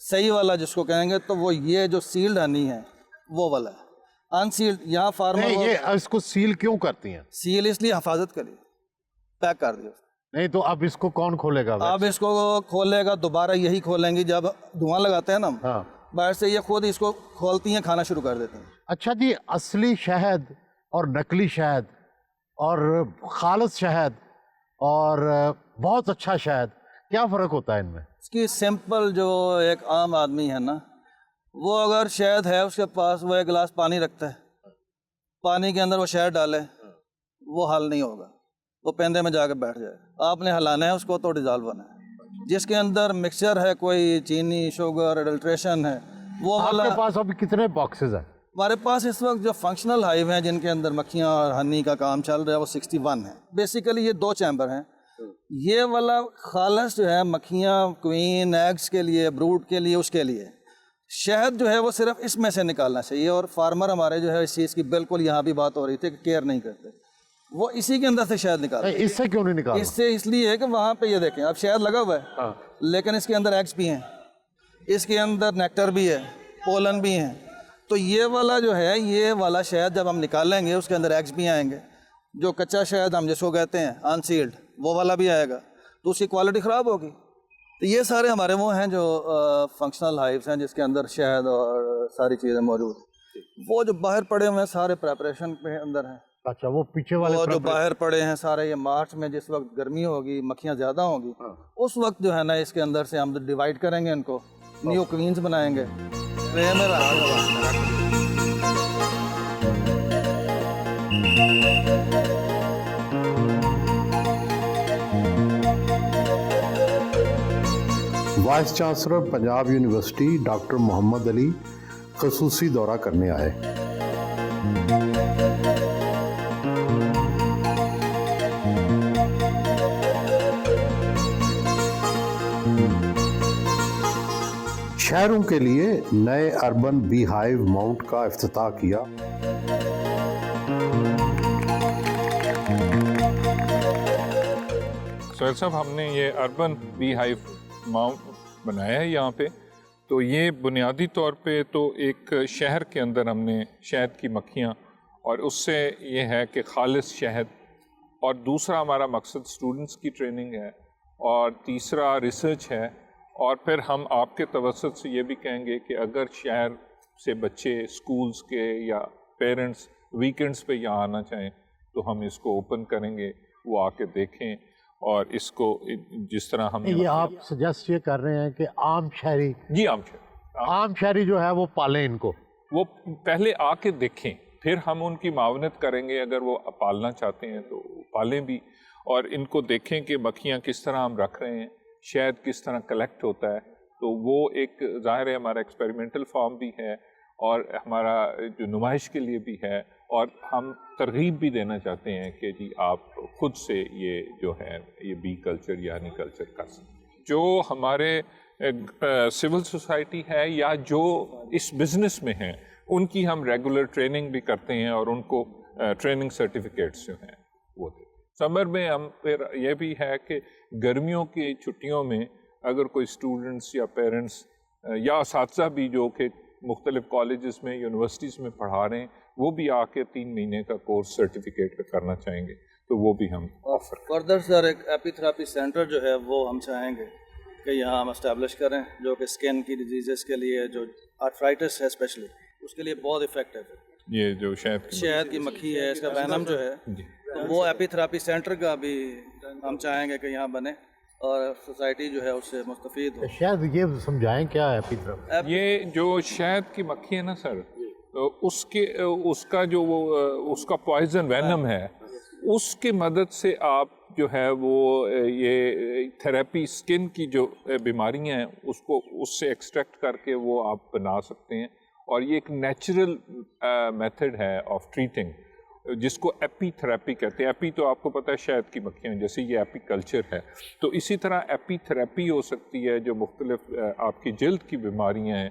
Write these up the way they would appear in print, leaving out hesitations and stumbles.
صحیح والا جس کو کہیں گے تو وہ یہ جو سیلڈ ہنی ہے وہ والا ہے. انسیلڈ یہاں فارمر یہ اس کو سیل کیوں کرتی ہیں؟ سیل اس لیے حفاظت کریے, پیک کر دیا. نہیں تو اب اس کو کون کھولے گا؟ اب اس کو کھولے گا دوبارہ یہی کھولیں گی جب دھواں لگاتے ہیں نا ہم, ہاں. باہر سے یہ خود اس کو کھولتی ہیں, کھانا شروع کر دیتے ہیں. اچھا جی, اصلی شہد اور نقلی شہد اور خالص شہد اور بہت اچھا شہد, کیا فرق ہوتا ہے ان میں؟ اس کی سمپل جو ایک عام آدمی ہے نا, وہ اگر شہد ہے اس کے پاس, وہ ایک گلاس پانی رکھتا ہے, پانی کے اندر وہ شہد ڈالے, وہ حل نہیں ہوگا, وہ پیندے میں جا کے بیٹھ جائے. آپ نے ہلانا ہے اس کو تو ڈیزالو ہونا ہے. جس کے اندر مکسچر ہے, کوئی چینی, شوگر, ایڈلٹریشن ہے, وہ آپ والا. کے پاس ابھی کتنے باکسز ہیں؟ ہمارے پاس اس وقت جو فنکشنل ہائیو ہیں جن کے اندر مکھیاں اور ہنی کا کام چل رہا ہے وہ 61 ہیں. بیسیکلی یہ 2 چیمبر ہیں. یہ والا خالص جو ہے مکھیاں کوئین ایگز کے لیے, بروڈ کے لیے, اس کے لیے شہد جو ہے وہ صرف اس میں سے نکالنا چاہیے. اور فارمر ہمارے جو ہے اس چیز کی بالکل یہاں بھی بات ہو رہی تھی کہ کیئر نہیں کرتے, وہ اسی کے اندر سے شہد نکالتے ہیں. اس سے کیوں نہیں نکالتے؟ اس سے اس لیے ہے کہ وہاں پہ یہ دیکھیں اب شہد لگا ہوا ہے, لیکن اس کے اندر ایگز بھی ہیں, اس کے اندر نیکٹر بھی ہے, پولن بھی ہیں. تو یہ والا جو ہے, یہ والا شہد جب ہم نکالیں گے اس کے اندر ایگز بھی آئیں گے. جو کچا شہد ہم جس کو کہتے ہیں انسیلڈ, وہ والا بھی آئے گا, تو اس کی کوالٹی خراب ہوگی. تو یہ سارے ہمارے وہ ہیں جو فنکشنل ہائیوز ہیں جس کے اندر شہد اور ساری چیزیں موجود ہیں. وہ جو باہر پڑے ہوئے ہیں سارے پریپریشن کے اندر ہیں. اچھا, وہ پیچھے والے وہ جو باہر پڑے ہیں سارے, یہ مارچ میں جس وقت گرمی ہوگی, مکھیاں زیادہ ہوں گی, اس وقت جو ہے نا اس کے اندر سے ہم ڈیوائڈ کریں گے, ان کو نیو کوئینز بنائیں گے. Vice chancellor Punjab university doctor Muhammad Ali خصوصی دورہ کرنے آئے. شہروں کے لیے نئے اربن بی ہائیو ماؤنٹ کا افتتاح کیا. سہیل صاحب, ہم نے یہ اربن بی ہائیو ماؤنٹ بنایا ہے یہاں پہ. تو یہ بنیادی طور پہ تو ایک شہر کے اندر ہم نے شہد کی مکھیاں, اور اس سے یہ ہے کہ خالص شہد, اور دوسرا ہمارا مقصد اسٹوڈنٹس کی ٹریننگ ہے, اور تیسرا ریسرچ ہے. اور پھر ہم آپ کے توسط سے یہ بھی کہیں گے کہ اگر شہر سے بچے اسکولز کے یا پیرنٹس ویکینڈز پہ یہاں آنا چاہیں تو ہم اس کو اوپن کریں گے, وہ آ کے دیکھیں. اور اس کو جس طرح ہم یہ آپ سجیسٹ یہ کر رہے ہیں کہ عام شہری, جی عام شہری جو ہے وہ پالیں ان کو, وہ پہلے آ کے دیکھیں, پھر ہم ان کی معاونت کریں گے. اگر وہ پالنا چاہتے ہیں تو پالیں بھی, اور ان کو دیکھیں کہ مکھیاں کس طرح ہم رکھ رہے ہیں, شہد کس طرح کلیکٹ ہوتا ہے. تو وہ ایک ظاہر ہے ہمارا ایکسپیریمنٹل فارم بھی ہے, اور ہمارا جو نمائش کے لیے بھی ہے, اور ہم ترغیب بھی دینا چاہتے ہیں کہ جی آپ خود سے یہ جو ہے یہ بی کلچر یا ہنی کلچر کر سکتے. جو ہمارے سول سوسائٹی ہے یا جو اس بزنس میں ہیں, ان کی ہم ریگولر ٹریننگ بھی کرتے ہیں, اور ان کو ٹریننگ سرٹیفکیٹس جو ہیں وہ دیں. سمر میں ہم پھر یہ بھی ہے کہ گرمیوں کی چھٹیوں میں اگر کوئی اسٹوڈنٹس یا پیرنٹس یا اساتذہ بھی جو کہ مختلف کالجز میں یونیورسٹیز میں پڑھا رہے ہیں, وہ بھی آ کے 3 مہینے کا کورس سرٹیفکیٹ پہ کرنا چاہیں گے تو وہ بھی ہم آفر کریں. فردر سر ایک ایپی تھراپی سینٹر جو ہے وہ ہم چاہیں گے کہ یہاں ہم اسٹیبلش کریں, جو کہ اسکن کی ڈیزیزز کے لیے, جو آرتھرائٹس ہے اسپیشلی, اس کے لیے بہت افیکٹو ہے. یہ جو شہد کی مکھی ہے, اس کا وینم جو ہے, تو وہ ایپی تھراپی سینٹر کا بھی ہم چاہیں گے کہ یہاں بنے, اور سوسائٹی جو ہے اس سے مستفید ہو. شاید یہ سمجھائیں کیا ہے ایپی تھراپی. یہ جو شہد کی مکھی ہے نا سر, اس کا جو وہ اس کا پوائزن وینم ہے, اس کی مدد سے آپ جو ہے وہ یہ تھراپی اسکن کی جو بیماریاں ہیں اس کو اس سے ایکسٹریکٹ کر کے وہ آپ بنا سکتے ہیں. اور یہ ایک نیچرل میتھڈ ہے آف ٹریٹنگ, جس کو ایپی تھراپی کہتے ہیں. ایپی تو آپ کو پتہ ہے شہد کی مکھیاں, جیسے یہ ایپی کلچر ہے, تو اسی طرح ایپی تھراپی ہو سکتی ہے. جو مختلف آپ کی جلد کی بیماریاں ہیں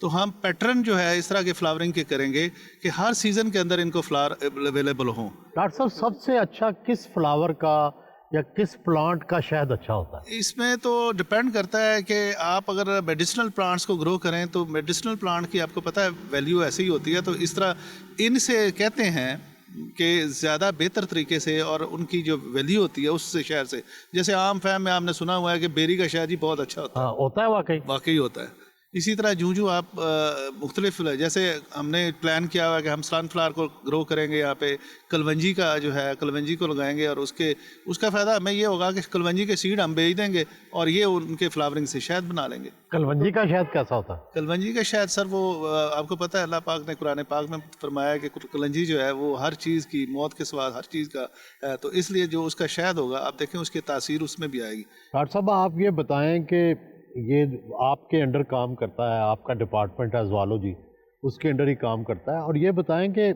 تو ہم پیٹرن جو ہے اس طرح کے فلاورنگ کے کریں گے کہ ہر سیزن کے اندر ان کو فلاور اویلیبل ہوں. ڈاکٹر صاحب سب سے اچھا کس فلاور کا یا کس پلانٹ کا شہد اچھا ہوتا ہے؟ اس میں تو ڈپینڈ کرتا ہے کہ آپ اگر میڈیسنل پلانٹس کو گرو کریں تو میڈیسنل پلانٹ کی آپ کو پتہ ہے ویلیو ایسی ہی ہوتی ہے. تو اس طرح ان سے کہتے ہیں کہ زیادہ بہتر طریقے سے اور ان کی جو ویلیو ہوتی ہے اس سے شہر سے، جیسے عام فہم میں آپ نے سنا ہوا ہے کہ بیری کا شہد ہی بہت اچھا ہوتا ہے. ہاں ہوتا ہے واقعی. واقعی ہوتا ہے. اسی طرح جو آپ مختلف، جیسے ہم نے پلان کیا ہوا ہے کہ ہم سن فلاور کو گرو کریں گے یہاں پہ، کلونجی کا جو ہے کلونجی کو لگائیں گے، اور اس کا فائدہ ہمیں یہ ہوگا کہ کلونجی کے سیڈ ہم بیچ دیں گے اور یہ ان کے فلاورنگ سے شہد بنا لیں گے. کلونجی کا شہد کیسا ہوتا ہے؟ کلونجی کا شہد سر وہ آپ کو پتہ ہے اللہ پاک نے قرآن پاک میں فرمایا کہ کلونجی جو ہے وہ ہر چیز کی، موت کے سوا ہر چیز کا ہے، تو اس لیے جو اس کا شہد ہوگا آپ دیکھیں اس کی تاثیر اس میں بھی آئے گی. ڈاکٹر صاحب آپ یہ بتائیں کہ یہ آپ کے انڈر کام کرتا ہے، آپ کا ڈپارٹمنٹ ہے زوالوجی، اس کے انڈر ہی کام کرتا ہے، اور یہ بتائیں کہ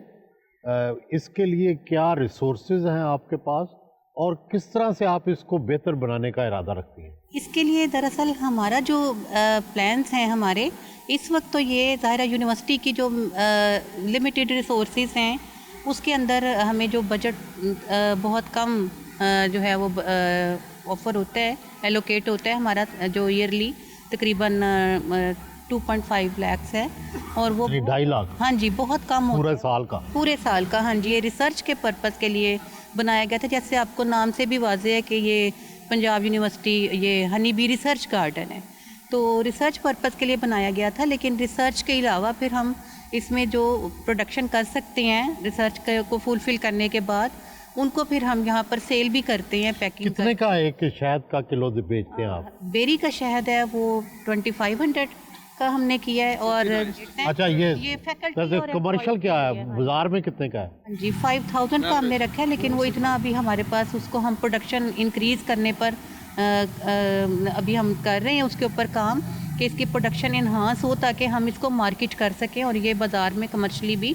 اس کے لیے کیا ریسورسز ہیں آپ کے پاس اور کس طرح سے آپ اس کو بہتر بنانے کا ارادہ رکھتی ہیں؟ اس کے لیے دراصل ہمارا جو پلانس ہیں ہمارے اس وقت تو یہ ظاہرہ یونیورسٹی کی جو لمیٹیڈ ریسورسز ہیں اس کے اندر ہمیں جو بجٹ بہت کم جو ہے وہ آفر ہوتا ہے، ایلوکیٹ ہوتا ہے ہمارا جو ایئرلی تقریباً 2.5 لاکھ ہے، اور وہ 2.5 لاکھ؟ ہاں جی بہت کم ہوتا ہے پورے سال کا. ہاں جی یہ ریسرچ کے پرپز کے لیے بنایا گیا تھا. جیسے آپ کو نام سے بھی واضح ہے کہ یہ پنجاب یونیورسٹی یہ ہنی بی ریسرچ گارڈن ہے، تو ریسرچ پرپز کے لیے بنایا گیا تھا. لیکن ریسرچ کے علاوہ پھر ہم اس میں جو پروڈکشن کر سکتے ہیں ریسرچ کو فلفل کرنے کے بعد ان کو پھر ہم یہاں پر سیل بھی کرتے ہیں. پیکنگ کتنے کا ایک شہد کا کلو بیچتے ہیں آپ؟ بیری کا شہد ہے وہ 2500 کا ہم نے کیا ہے. اور اچھا یہ کمرشل کیا ہے، بازار میں کتنے کا ہے؟ جی 5000 کا ہم نے رکھا ہے، لیکن وہ اتنا ابھی ہمارے پاس اس کو ہم پروڈکشن انکریز کرنے پر ابھی ہم کر رہے ہیں اس کے اوپر کام کہ اس کی پروڈکشن انہانس ہو تاکہ ہم اس کو مارکیٹ کر سکیں اور یہ بازار میں کمرشلی بھی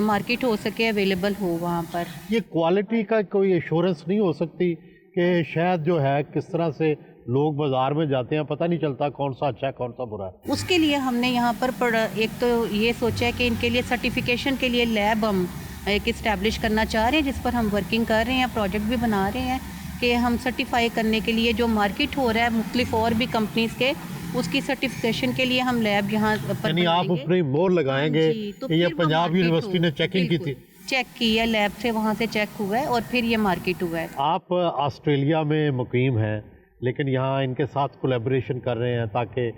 مارکیٹ ہو سکے، اویلیبل ہو وہاں پر. یہ کوالٹی کا کوئی ایشورنس نہیں ہو سکتی کہ شہد جو ہے کس طرح سے لوگ بازار میں جاتے ہیں پتہ نہیں چلتا کون سا اچھا ہے کون سا برا ہے؟ اس کے لیے ہم نے یہاں پر ایک تو یہ سوچا ہے کہ ان کے لیے سرٹیفیکیشن کے لیے لیب ہم ایک اسٹیبلش کرنا چاہ رہے ہیں، جس پر ہم ورکنگ کر رہے ہیں، پروجیکٹ بھی بنا رہے ہیں کہ ہم سرٹیفائی کرنے کے لیے جو مارکیٹ ہو رہا ہے مختلف اور بھی کمپنیز کے، اس کی سرٹیفیکیشن کے لیے ہم لیب یہاں پر یعنی آپ اپنی مور لگائیں گے کہ یہ پنجاب یونیورسٹی نے چیکنگ کی تھی؟ چیک کی ہے، لیب سے وہاں سے چیک ہوا ہے اور پھر یہ مارکیٹ ہوا ہے. آپ آسٹریلیا میں مقیم ہیں لیکن یہاں ان کے ساتھ کولیبریشن کر رہے ہیں تاکہ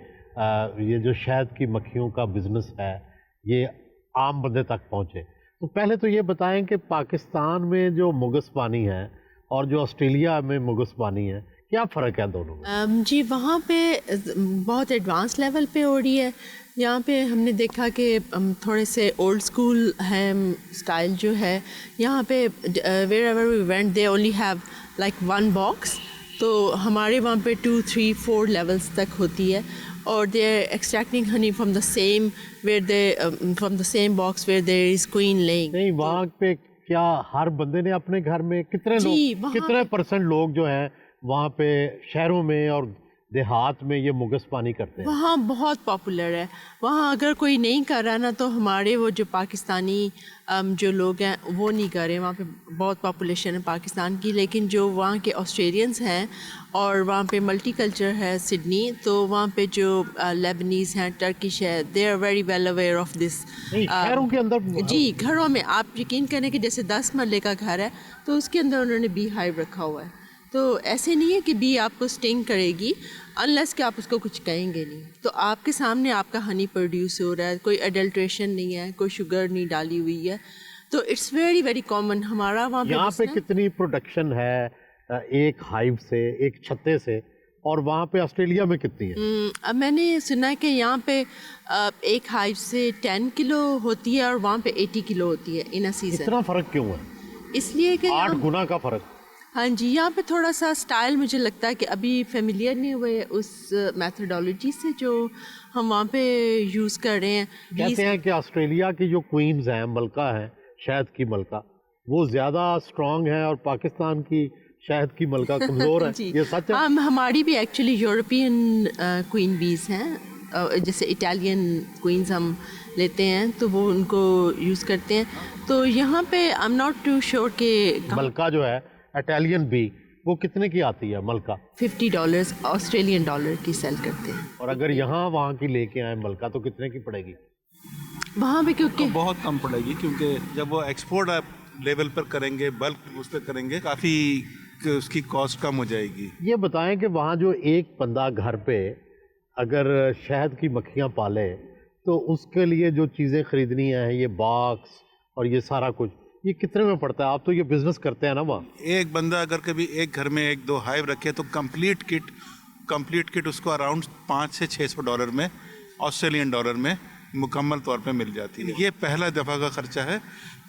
یہ جو شہد کی مکھیوں کا بزنس ہے یہ عام بندے تک پہنچے. تو پہلے تو یہ بتائیں کہ پاکستان میں جو مگس پانی ہے اور جو آسٹریلیا میں مگس پانی ہے کیا فرق ہے دونوں میں؟ جی وہاں پہ بہت ایڈوانس لیول پہ ہو رہی ہے. یہاں پہ ہم نے دیکھا کہ تھوڑے سے اولڈ اسکول ہے اسٹائل جو ہے یہاں پہ wherever we went they only have like 1 box, تو ہمارے وہاں پہ 2, 3, 4 لیولس تک ہوتی ہے اور they are extracting honey from the same from the same box where there is queen lying. نہیں وہاں پہ کیا ہر بندے نے اپنے گھر میں کتنے لوگ کتنے پرسنٹ لوگ جو ہیں وہاں پہ شہروں میں اور دیہات میں یہ مگس پانی کرتے ہیں؟ وہاں بہت پاپولر ہے. وہاں اگر کوئی نہیں کر رہا نا تو ہمارے وہ جو پاکستانی جو لوگ ہیں وہ نہیں کر رہے. وہاں پہ بہت پاپولیشن ہے پاکستان کی، لیکن جو وہاں کے آسٹریلینس ہیں اور وہاں پہ ملٹی کلچر ہے سڈنی، تو وہاں پہ جو لیبنیز ہیں، ٹرکش ہے، they are very well aware of this. شہروں کے اندر جی گھروں میں آپ یقین کریں کہ جیسے 10 مرلے کا گھر ہے تو اس کے اندر انہوں نے بی ہائیو رکھا ہوا ہے. تو ایسے نہیں ہے کہ بی آپ کو سٹنگ کرے گی انلیس کہ آپ اس کو کچھ کہیں گے نہیں. تو آپ کے سامنے آپ کا ہنی پروڈیوس ہو رہا ہے، کوئی ایڈلٹریشن نہیں ہے، کوئی شوگر نہیں ڈالی ہوئی ہے. تو اٹس ویری ویری کامن. ہمارا وہاں یہاں پہ کتنی پروڈکشن ہے ایک ہائیو سے، ایک چھتے سے، اور وہاں پہ آسٹریلیا میں کتنی ہے؟ میں نے سنا ہے کہ یہاں پہ ایک ہائیو سے 10 کلو ہوتی ہے اور وہاں پہ 80 کلو ہوتی ہے ان اے سیزن. اتنا فرق کیوں ہے؟ اس لیے کہ 8 گنا کا فرق. ہاں جی یہاں پہ تھوڑا سا اسٹائل مجھے لگتا ہے کہ ابھی فیملیئر نہیں ہوئے اس میتھڈالوجی سے جو ہم وہاں پہ یوز کر رہے ہیں. کہتے ہیں کہ آسٹریلیا کی جو کوئینز ہیں، ملکہ ہیں، شہد کی ملکہ، وہ زیادہ اسٹرانگ ہیں اور پاکستان کی شہد کی ملکہ کمزور ہے. یہ سچ ہے؟ ہماری بھی ایکچولی یورپین کوئین بیز ہیں جیسے اٹالین کوئنز ہم لیتے ہیں تو وہ ان کو یوز کرتے ہیں. تو یہاں پہ I am not too sure کہ ملکہ جو ہے اٹالین بی وہ کتنے کی آتی ہے ملکہ؟ $50 آسٹریلین ڈالر کی سیل کرتے ہیں. اور اگر یہاں وہاں کی لے کے آئیں ملکہ تو کتنے کی پڑے گی؟ وہاں پہ کیونکہ بہت کم پڑے گی، کیونکہ جب وہ ایکسپورٹ آپ لیول پر کریں گے، بلک اس پہ کریں گے، کافی اس کی کاسٹ کم ہو جائے گی. یہ بتائیں کہ وہاں جو ایک بندہ گھر پہ اگر شہد کی مکھیاں پالے تو اس کے لیے جو چیزیں خریدنی ہیں، یہ باکس اور یہ سارا کچھ، یہ کتنے میں پڑتا ہے؟ آپ تو یہ بزنس کرتے ہیں نا وہاں. ایک بندہ اگر کبھی ایک گھر میں 1-2 ہائیو رکھے تو کمپلیٹ کٹ اس کو اراؤنڈ $500 سے $600 میں، آسٹریلین ڈالر میں مکمل طور پہ مل جاتی ہے. یہ پہلا دفعہ کا خرچہ ہے.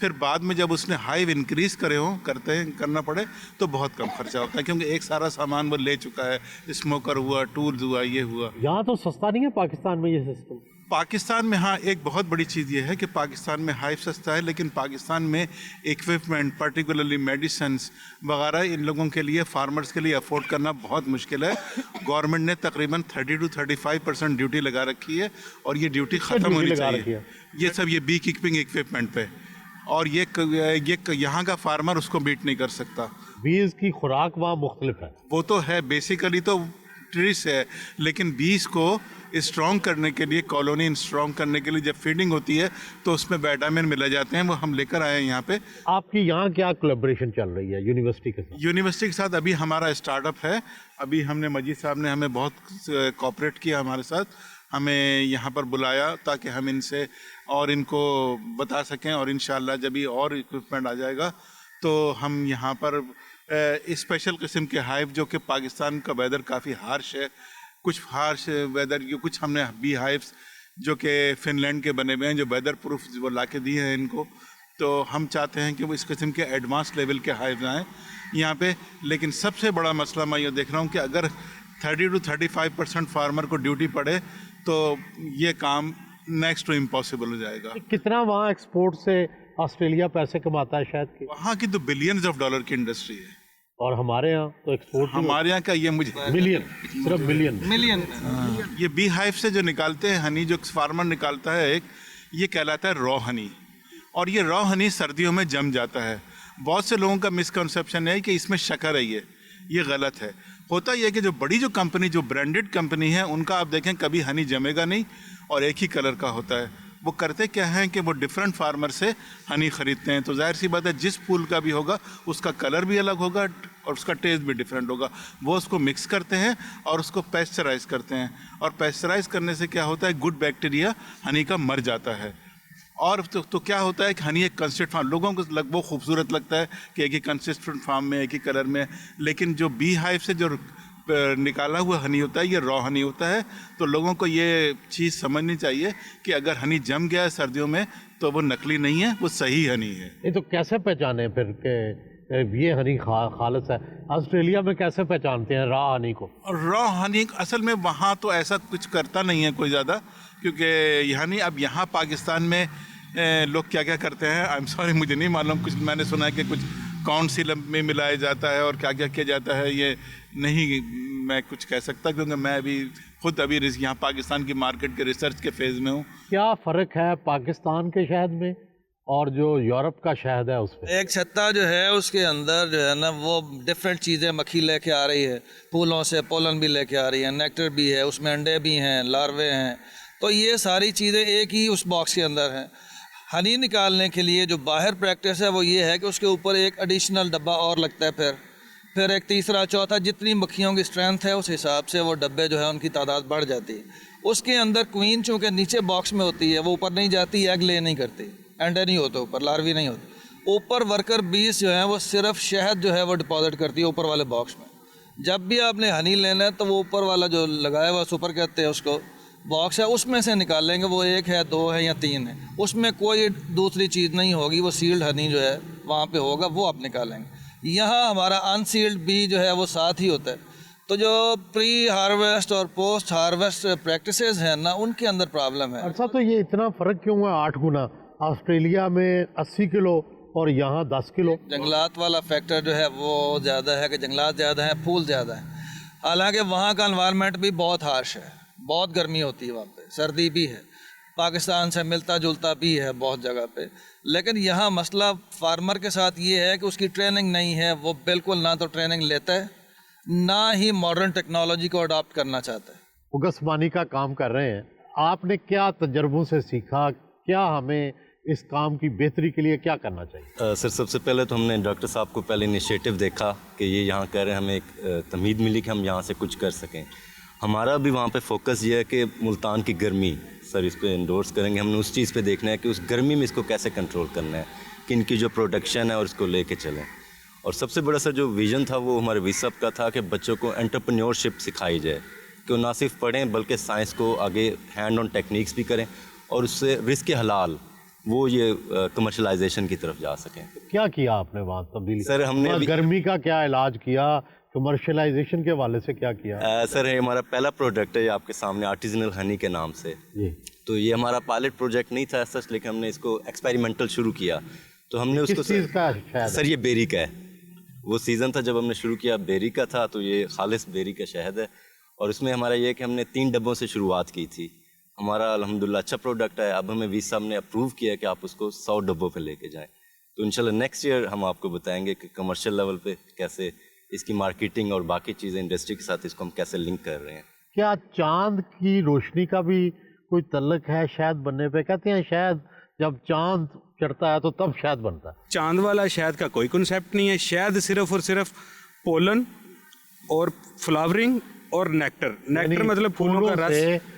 پھر بعد میں جب اس نے ہائیو انکریز کرنا پڑے تو بہت کم خرچہ ہوتا ہے، کیونکہ ایک سارا سامان وہ لے چکا ہے، اسموکر ہوا، ٹولز ہوا، یہ ہوا. یہاں تو سستا نہیں ہے پاکستان میں یہ سسٹم؟ پاکستان میں ہاں ایک بہت بڑی چیز یہ ہے کہ پاکستان میں ہائیو سستا ہے، لیکن پاکستان میں ایکوپمنٹ پرٹیکولرلی میڈیسنس وغیرہ ان لوگوں کے لیے، فارمرز کے لیے افورڈ کرنا بہت مشکل ہے. گورنمنٹ نے تقریباً 30 to 35% ڈیوٹی لگا رکھی ہے، اور یہ ڈیوٹی ختم ہونی چاہیے. یہ سب یہ بی کیپنگ ایکوپمنٹ پہ، اور یہ یہاں کا فارمر اس کو بیٹ نہیں کر سکتا. بیز کی خوراک وہاں مختلف ہے. وہ تو ہے، بیسیکلی تو ٹریس ہے، لیکن بیز کو اسٹرانگ کرنے کے لیے، کالونی اسٹرانگ کرنے کے لیے جب فیڈنگ ہوتی ہے تو اس میں وٹامن ملے جاتے ہیں، وہ ہم لے کر آئے ہیں یہاں پہ. آپ کی یہاں کیا کولیبریشن چل رہی ہے یونیورسٹی کے ساتھ؟ یونیورسٹی کے ساتھ ابھی ہمارا اسٹارٹ اپ ہے. ابھی ہم نے مجید صاحب نے ہمیں بہت کوآپریٹ کیا ہمارے ساتھ، ہمیں یہاں پر بلایا تاکہ ہم ان سے اور ان کو بتا سکیں، اور انشاءاللہ جب یہ اور اکوپمنٹ آ جائے گا تو ہم یہاں پر اسپیشل قسم کے ہائیو، جو کہ پاکستان کا ویدر کافی ہارش ہے، کچھ ہارش ویدر، کچھ ہم نے بی ہائیوز جو کہ فن لینڈ کے بنے ہوئے ہیں، جو ویدر پروف وہ لا کے دیے ہیں ان کو. تو ہم چاہتے ہیں کہ وہ اس قسم کے ایڈوانس لیول کے ہائیوز آئیں یہاں پہ. لیکن سب سے بڑا مسئلہ میں یہ دیکھ رہا ہوں کہ اگر 30 to 35% فارمر کو ڈیوٹی پڑے تو یہ کام نیکسٹ ٹو امپاسبل ہو جائے گا. کتنا وہاں ایکسپورٹ سے آسٹریلیا پیسے کماتا ہے شاید کی؟ وہاں کی تو بلینز آف ڈالر کی انڈسٹری ہے، اور ہمارے یہاں تو ایکسپورٹ ہمارے یہاں کا یہ مجھے ملین، صرف ملین. یہ بی ہائیو سے جو نکالتے ہیں ہنی، جو فارمر نکالتا ہے ایک، یہ کہلاتا ہے را ہنی، اور یہ را ہنی سردیوں میں جم جاتا ہے. بہت سے لوگوں کا مسکنسیپشن ہے کہ اس میں شکر ہے، یہ غلط ہے. ہوتا یہ کہ جو بڑی جو کمپنی، جو برانڈڈ کمپنی ہے، ان کا آپ دیکھیں کبھی ہنی جمے گا نہیں اور ایک ہی کلر کا ہوتا ہے. وہ کرتے کیا ہیں کہ وہ ڈفرینٹ فارمر سے ہنی خریدتے ہیں. تو ظاہر سی بات ہے جس پھول کا بھی ہوگا اس کا کلر بھی الگ ہوگا اور اس کا ٹیسٹ بھی ڈفرینٹ ہوگا. وہ اس کو مکس کرتے ہیں اور اس کو پیسچرائز کرتے ہیں، اور پیسچرائز کرنے سے کیا ہوتا ہے، گڈ بیکٹیریا ہنی کا مر جاتا ہے. اور تو کیا ہوتا ہے کہ ہنی ایک کنسسٹنٹ فارم، لوگوں کو وہ خوبصورت لگتا ہے کہ ایک ہی کنسسٹنٹ فارم میں، ایک ہی کلر میں. لیکن جو بی ہائیو سے جو نکالا ہوا ہنی ہوتا ہے، یہ را ہنی ہوتا ہے. تو لوگوں کو یہ چیز سمجھنی چاہیے کہ اگر ہنی جم گیا ہے سردیوں میں تو وہ نقلی نہیں ہے، وہ صحیح ہنی ہے. یہ تو کیسے پہچانے پھر کہ یہ ہنی خالص ہے؟ آسٹریلیا میں کیسے پہچانتے ہیں را ہنی کو؟ را ہنی اصل میں وہاں تو ایسا کچھ کرتا نہیں ہے کوئی زیادہ، کیونکہ ہنی اب یہاں پاکستان میں لوگ کیا کیا کرتے ہیں، آئی ایم سوری مجھے نہیں معلوم. کچھ میں نے سنا ہے کہ کچھ کاؤنسل میں ملایا جاتا ہے اور کیا کیا کیا جاتا ہے، یہ نہیں میں کچھ کہہ سکتا کیونکہ میں خود ابھی یہاں پاکستان کی مارکیٹ کے ریسرچ کے فیز میں ہوں. کیا فرق ہے پاکستان کے شہد میں اور جو یورپ کا شہد ہے اس میں؟ ایک چھتا جو ہے اس کے اندر جو ہے نا وہ ڈفرینٹ چیزیں مکھی لے کے آ رہی ہے، پھولوں سے پولن بھی لے کے آ رہی ہے، نیکٹر بھی ہے، اس میں انڈے بھی ہیں، لاروے ہیں. تو یہ ساری چیزیں ایک ہی اس باکس کے اندر ہیں. ہنی نکالنے کے لیے جو باہر پریکٹس ہے وہ یہ ہے کہ اس کے اوپر ایک ایڈیشنل ڈبہ اور لگتا ہے، پھر ایک تیسرا چوتھا، جتنی مکھیوں کی اسٹرینتھ ہے اس حساب سے وہ ڈبے جو ہے ان کی تعداد بڑھ جاتی ہے. اس کے اندر کوئین چونکہ نیچے باکس میں ہوتی ہے، وہ اوپر نہیں جاتی، ایگ لے نہیں کرتی، انڈے نہیں ہوتے اوپر، لاروی نہیں ہوتے. اوپر ورکر بیس جو ہیں وہ صرف شہد جو ہے وہ ڈپازٹ کرتی ہے اوپر والے باکس میں. جب بھی آپ نے ہنی لینا ہے تو وہ اوپر والا جو لگایا ہوا سپر کہتے ہیں اس کو باکس ہے، اس میں سے نکال لیں گے. وہ 1 ہے 2 ہے یا 3 ہے، اس میں کوئی دوسری چیز نہیں ہوگی. وہ سیلڈ ہنی جو ہے وہاں پہ ہوگا، وہ آپ نکالیں گے. یہاں ہمارا ان سیلڈ بی جو ہے وہ ساتھ ہی ہوتا ہے. تو جو پری ہارویسٹ اور پوسٹ ہارویسٹ پریکٹسز ہیں نا، ان کے اندر پرابلم ہے. اچھا، تو یہ اتنا فرق کیوں ہے 8 گنا؟ آسٹریلیا میں 80 کلو اور یہاں 10 کلو. جنگلات والا فیکٹر جو ہے وہ زیادہ ہے، کہ جنگلات زیادہ ہیں، پھول زیادہ ہیں. حالانکہ وہاں کا انوائرمنٹ بھی بہت ہارش ہے، بہت گرمی ہوتی ہے وہاں پہ, سردی بھی ہے, پاکستان سے ملتا جلتا بھی ہے بہت جگہ پہ, لیکن یہاں مسئلہ فارمر کے ساتھ یہ ہے کہ اس کی ٹریننگ نہیں ہے, وہ بالکل نہ تو ٹریننگ لیتا ہے نہ ہی ماڈرن ٹیکنالوجی کو اڈاپٹ کرنا چاہتا ہے. اگسمانی کا کام کر رہے ہیں, آپ نے کیا تجربوں سے سیکھا, کیا ہمیں اس کام کی بہتری کے لیے کیا کرنا چاہیے؟ سر سب سے پہلے تو ہم نے ڈاکٹر صاحب کو پہلے انیشیٹو دیکھا کہ یہ یہاں کہہ رہے ہیں, ہمیں ایک تمہید ملی کہ ہم یہاں سے کچھ کر سکیں. ہمارا بھی وہاں پہ فوکس یہ ہے کہ ملتان کی گرمی, سر اس پہ انڈورس کریں گے, ہم نے اس چیز پہ دیکھنا ہے کہ اس گرمی میں اس کو کیسے کنٹرول کرنا ہے, کہ ان کی جو پروڈکشن ہے اور اس کو لے کے چلیں. اور سب سے بڑا سر جو ویژن تھا وہ ہمارے ویسپ کا تھا کہ بچوں کو انٹرپرینیورشپ سکھائی جائے, کہ وہ نہ صرف پڑھیں بلکہ سائنس کو آگے ہینڈ آن ٹیکنیکس بھی کریں اور اس سے رزق حلال وہ یہ کمرشلائزیشن کی طرف جا سکیں. کیا آپ نے وہاں تبدیلی؟ سر ہم نے گرمی کا کیا علاج کیا, کمرشلائزیشن کے حوالے سے کیا کیا؟ سر یہ ہمارا پہلا پروڈکٹ ہے یہ آپ کے سامنے, آرٹیزنل ہنی کے نام سے. تو یہ ہمارا پائلٹ پروجیکٹ نہیں تھا سچ, لیکن ہم نے اس کو ایکسپیریمنٹل شروع کیا. تو ہم نے اس کو سر یہ بیری کا ہے, وہ سیزن تھا جب ہم نے شروع کیا بیری کا تھا, تو یہ خالص بیری کا شہد ہے. اور اس میں ہمارا یہ کہ ہم نے 3 ڈبوں سے شروعات کی تھی. ہمارا الحمدللہ اچھا پروڈکٹ ہے. اب ہمیں ویس صاحب نے اپروو کیا کہ آپ اس کو 100 ڈبوں پہ لے کے جائیں. تو انشاءاللہ نیکسٹ ایئر ہم آپ کو بتائیں گے کہ کمرشل لیول پہ کیسے اس کی مارکیٹنگ اور باقی چیزیں انڈسٹری کے ساتھ اس کو ہم کیسے لنک کر رہے ہیں. کیا چاند کی روشنی کا بھی کوئی تعلق ہے شہد بننے پہ؟ کہتے ہیں شہد جب چاند چڑھتا ہے تو تب شہد بنتا ہے. چاند والا شہد کا کوئی کنسیپٹ نہیں ہے. شہد صرف اور صرف پولن اور فلاورنگ اور نیکٹر مطلب پھولوں کا رس.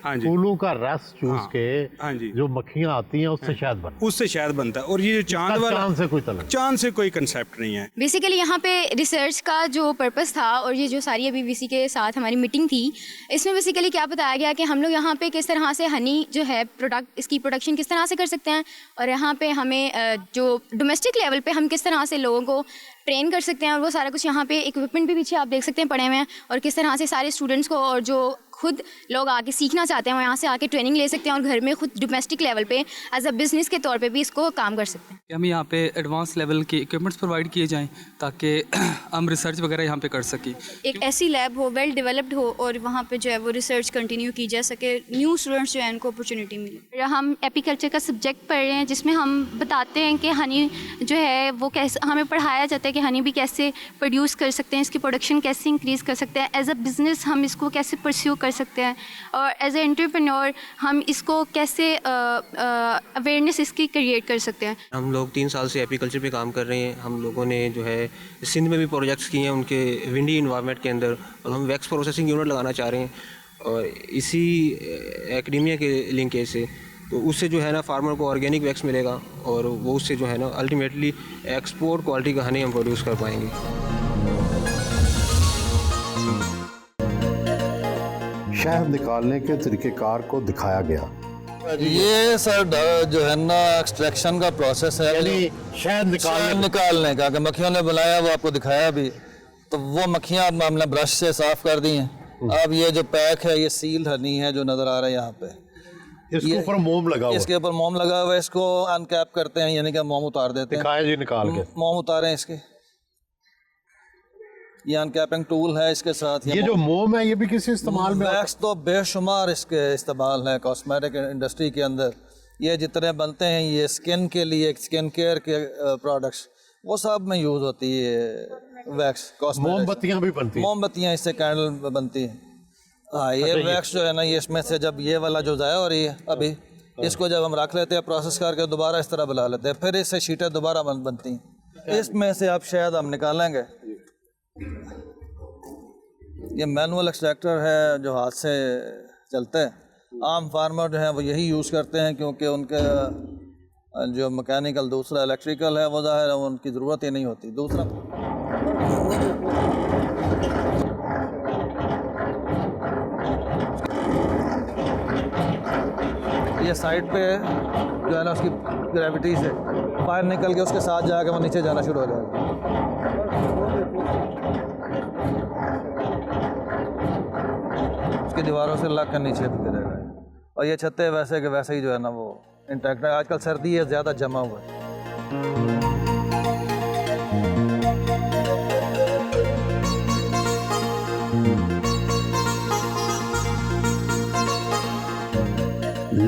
ہاں جی, پھولوں کا رس چوس کے جو مکھیاں آتی ہیں اس سے شہد بنتا ہے. اس سے شہد بنتا ہے. اور یہ جو چاند والا, چاند سے کوئی تعلق, چاند سے کوئی کنسیپٹ نہیں ہے. بیسیکلی یہاں پہ ریسرچ کا جو پرپس تھا اور یہ جو ساری ابھی BC کے ساتھ ہماری میٹنگ تھی, اس میں بیسیکلی کیا بتایا گیا کہ ہم لوگ یہاں پہ کس طرح سے ہنی جو ہے پروڈکٹ, اس کی پروڈکشن کس طرح سے کر سکتے ہیں, اور یہاں پہ ہمیں جو ڈومیسٹک لیول پہ ہم کس طرح سے لوگوں کو ٹرین کر سکتے ہیں. اور وہ سارا کچھ یہاں پہ اکوپمنٹ بھی پیچھے آپ دیکھ سکتے ہیں پڑے ہوئے ہیں, اور کس طرح سے سارے اسٹوڈنٹس کو اور جو خود لوگ آ کے سیکھنا چاہتے ہیں وہ یہاں سے آ کے ٹریننگ لے سکتے ہیں, اور گھر میں خود ڈومیسٹک لیول پہ ایز اے بزنس کے طور پہ بھی اس کو کام کر سکتے ہیں. ہمیں یہاں پہ ایڈوانس لیول کے اکوپمنٹس پرووائڈ کیے جائیں تاکہ ہم ریسرچ وغیرہ یہاں پہ کر سکیں. ایک ایسی لیب ہو ویل ڈیولپڈ ہو اور وہاں پہ جو ہے وہ ریسرچ کنٹینیو کی جا سکے, نیو اسٹوڈنٹس جو ہیں ان کو اپرچونیٹی ملے. ہم ایپیکلچر کا سبجیکٹ پڑھ رہے ہیں جس میں ہم بتاتے ہیں کہ ہنی جو ہے وہ کیسے, ہمیں پڑھایا جاتا ہے کہ ہنی بھی کیسے پروڈیوس کر سکتے ہیں, اس کی پروڈکشن کیسے انکریز کر سکتے ہیں, ایز اے بزنس ہم اس کو کیسے پرسیو کر سکتے ہیں, اور ایز اے انٹرپرینور ہم اس کو کیسے اویئرنیس اس کی کریٹ کر سکتے ہیں. ہم لوگ 3 سال سے ایپیکلچر پہ کام کر رہے ہیں. ہم لوگوں نے جو ہے سندھ میں بھی پروجیکٹس کیے ہیں ان کے ونڈی انوائرمنٹ کے اندر, اور ہم ویکس پروسیسنگ یونٹ لگانا چاہ رہے ہیں, اور اسی ایکڈیمیا کے لنکیج سے. تو اس سے جو ہے نا فارمر کو آرگینک ویکس ملے گا, اور وہ اس سے جو ہے نا الٹیمیٹلی ایکسپورٹ کوالٹی کا ہنی ہم پروڈیوس کر پائیں گے. شہد نکالنے کے طریقہ کار کو دکھایا گیا. یہ سر جو ہے نا ایکسٹریکشن کا پروسیس ہے, یعنی شہد نکالنے کا, کہ مکھیوں نے بلایا وہ آپ کو دکھایا بھی. تو وہ مکھیاں ہم نے برش سے صاف کر دی ہیں. اب یہ جو پیک ہے یہ سیل ہنی ہے جو نظر آ رہا ہے یہاں پہ, اس کے اوپر موم لگا ہوا, اس کے اوپر موم لگا ہوا ہے. اس کو انکیپ کرتے ہیں, یعنی کہ موم اتار دیتے ہیں. دکھائیں جی نکال کے موم اتاریں اس کے. یہ انکیپنگ ٹول ہے اس کے ساتھ. یہ جو موم ہے یہ بھی کسی استعمال میں, ویکس تو بے شمار اس کے استعمال ہیں کاسمیٹک انڈسٹری کے اندر. یہ جتنے بنتے ہیں یہ اسکن کے لیے, اسکن کیئر کے پروڈکٹس, وہ سب میں یوز ہوتی ہے ویکس. موم بتیاں بھی بنتی ہیں, موم بتیاں اس سے کینڈل بنتی ہیں. ہاں یہ ویکس جو ہے نا, یہ اس میں سے جب یہ والا جو ضائع ہو رہی ہے ابھی, اس کو جب ہم رکھ لیتے ہیں پروسیس کر کے دوبارہ اس طرح بلا لیتے ہیں, پھر اس سے شیٹیں دوبارہ بنتی ہیں. اس میں سے آپ شہد ہم نکالیں گے. یہ مینول ایکسٹریکٹر ہے جو ہاتھ سے چلتے ہیں. عام فارمر جو ہیں وہ یہی یوز کرتے ہیں کیونکہ ان کے جو مکینیکل دوسرا الیکٹریکل ہے وہ ظاہر ہے ان کی ضرورت ہی نہیں ہوتی. دوسرا یہ سائڈ پہ جو ہے نا اس کی گریوٹی سے باہر نکل کے اس کے ساتھ جا کے وہ نیچے جانا شروع ہو جائے گا. اس کی دیواروں سے لگ کر نیچے بھی گرے گا. اور یہ چھتے ویسے کہ ویسے ہی جو ہے نا وہ انٹیکٹ ہے. آج کل سردی ہے, زیادہ جمع ہوا ہے.